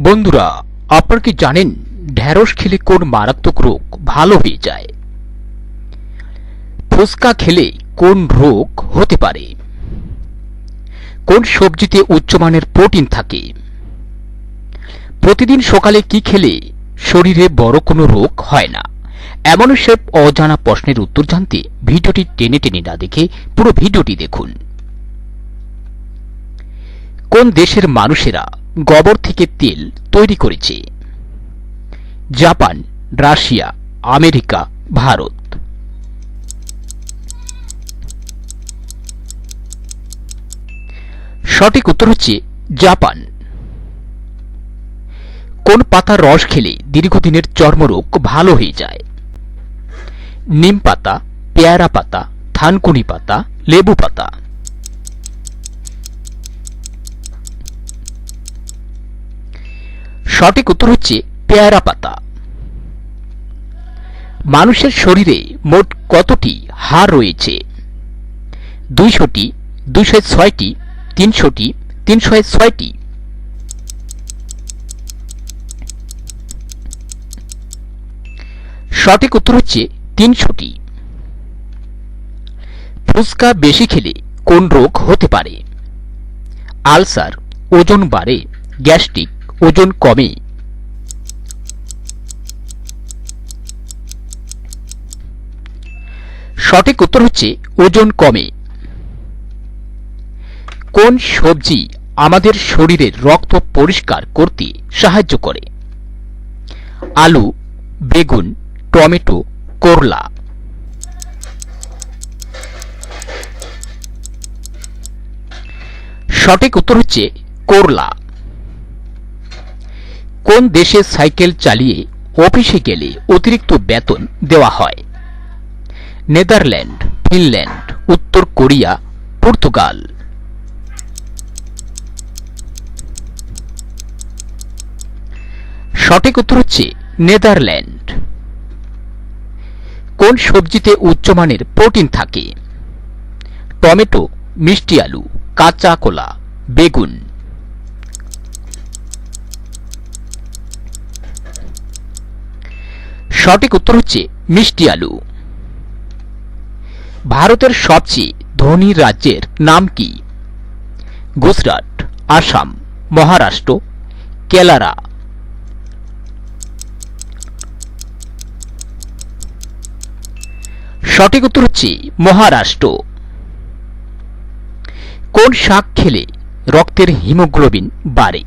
বন্ধুরা, আপনারা কি জানেন ঢেঁড়স খেলে কোন মারাত্মক রোগ ভালো হয়ে যায়? ফুসকা খেলে কোন রোগ হতে পারে? কোন সবজিতে উচ্চমানের প্রোটিন থাকে? প্রতিদিন সকালে কি খেলে শরীরে বড় কোনো রোগ হয় না? এমন সব অজানা প্রশ্নের উত্তর জানতে ভিডিওটি টেনে টেনে না দেখে পুরো ভিডিওটি দেখুন। কোন দেশের মানুষেরা গোবর থেকে তেল তৈরি করেছে? Japan, Russia, America, Bharat. সঠিক উত্তর হচ্ছে জাপান। কোন পাতার রস খেলে দীর্ঘদিনের চর্মরোগ ভালো হয়ে যায়? নিম পাতা, পেয়ারা পাতা, থানকুনি পাতা, লেবু পাতা। সঠিক উত্তর হচ্ছে পেয়ারা পাতা। মানুষের শরীরে মোট কতটি হাড় রয়েছে? 200টি, 206টি, 300টি, 306টি। সঠিক উত্তর হচ্ছে 300টি। ফুসকা বেশি খেলে কোন রোগ হতে পারে? আলসার, ওজন বাড়ে, গ্যাস্ট্রিক, ওজন কমে। সঠিক উত্তর হচ্ছে ওজন কমে। কোন সবজি আমাদের শরীরের রক্ত পরিষ্কার করতে সাহায্য করে? আলু, বেগুন, টমেটো, করলা। সঠিক উত্তর হচ্ছে করলা। কোন দেশে সাইকেল চালিয়ে অফিসে গেলে অতিরিক্ত বেতন দেওয়া হয়? নেদারল্যান্ড, ফিনল্যান্ড, উত্তর কোরিয়া, পর্তুগাল। সঠিক উত্তর হচ্ছে নেদারল্যান্ড। কোন সবজিতে উচ্চমানের প্রোটিন থাকে? টমেটো, মিষ্টি আলু, কাঁচা কলা, বেগুন। সঠিক উত্তর হচ্ছে মিষ্টি আলু। ভারতের সবচেয়ে ধনী রাজ্যের নাম কি? গুজরাট, আসাম, মহারাষ্ট্র, কেরালা। সঠিক উত্তর হচ্ছে মহারাষ্ট্র। কোন শাক খেলে রক্তের হিমোগ্লোবিন বাড়ে?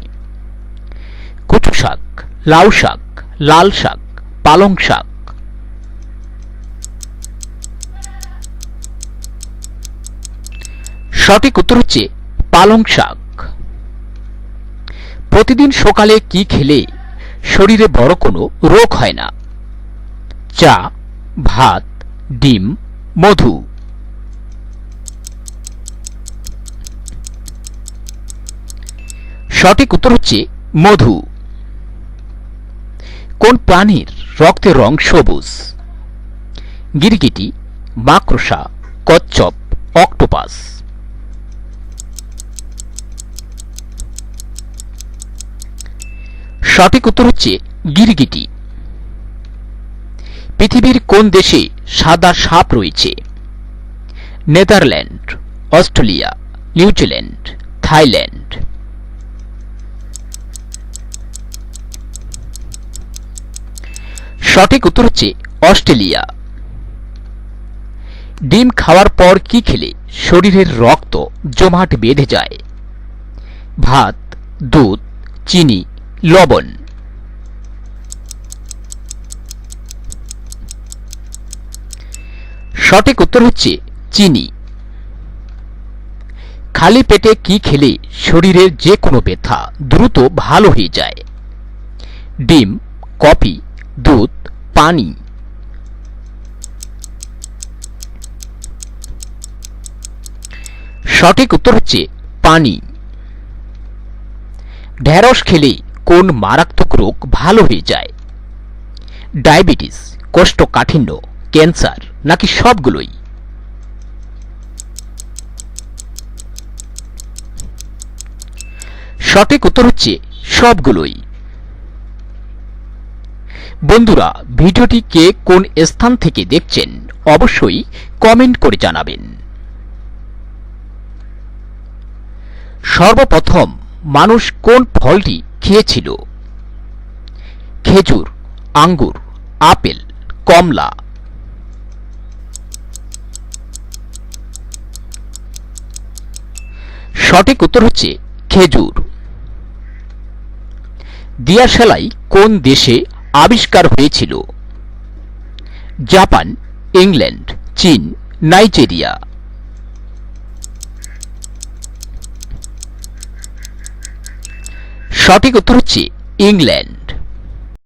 কচু শাক, লাউ শাক, লাল শাক, পালং শাক। সঠিক উত্তর হচ্ছে পালং শাক। প্রতিদিন সকালে কি খেলে শরীরে বড় কোনো রোগ হয় না? চা, ভাত, ডিম, মধু। সঠিক উত্তর হচ্ছে মধু। কোন প্রাণীর রক্তের রং সবুজ? গিরগিটি, মাকড়সা, কচ্ছপ, অক্টোপাস। সঠিক উত্তর হচ্ছে গিরগিটি। পৃথিবীর কোন দেশে সাদা সাপ রয়েছে? Netherland, Australia, New Zealand, Thailand. সঠিক উত্তর হচ্ছে অস্ট্রেলিয়া। ডিম খাওয়ার পর কি খেলে শরীরের রক্ত জমাট বেঁধে যায়? ভাত, দুধ, চিনি, লবণ। সঠিক উত্তর হচ্ছে চিনি। খালি পেটে কি খেলে শরীরের যে কোনো ব্যথা দ্রুত ভালো হয়ে যায়? ডিম, কফি, দুধ, পানি। সঠিক উত্তর হচ্ছে পানি। ঢেঁড়স খেলে কোন মারাত্মক রোগ ভালো হয়ে যায়? ডায়াবেটিস, কোষ্ঠকাঠিন্য, ক্যান্সার নাকি সবগুলোই? সঠিক উত্তর হচ্ছে সবগুলোই। বন্ধুরা, ভিডিওটি কে কোন স্থান থেকে দেখছেন অবশ্যই কমেন্ট করে জানাবেন। সর্বপ্রথম মানুষ কোন ফলটি খেয়েছিল? খেজুর, আঙ্গুর, আপেল, কমলা। সঠিক উত্তর হচ্ছে খেজুর। দিয়া সেলাই কোন দেশে আবিষ্কার হয়েছিল? জাপান, ইংল্যান্ড, চীন, নাইজেরিয়া। সঠিক উত্তর হচ্ছে ইংল্যান্ড।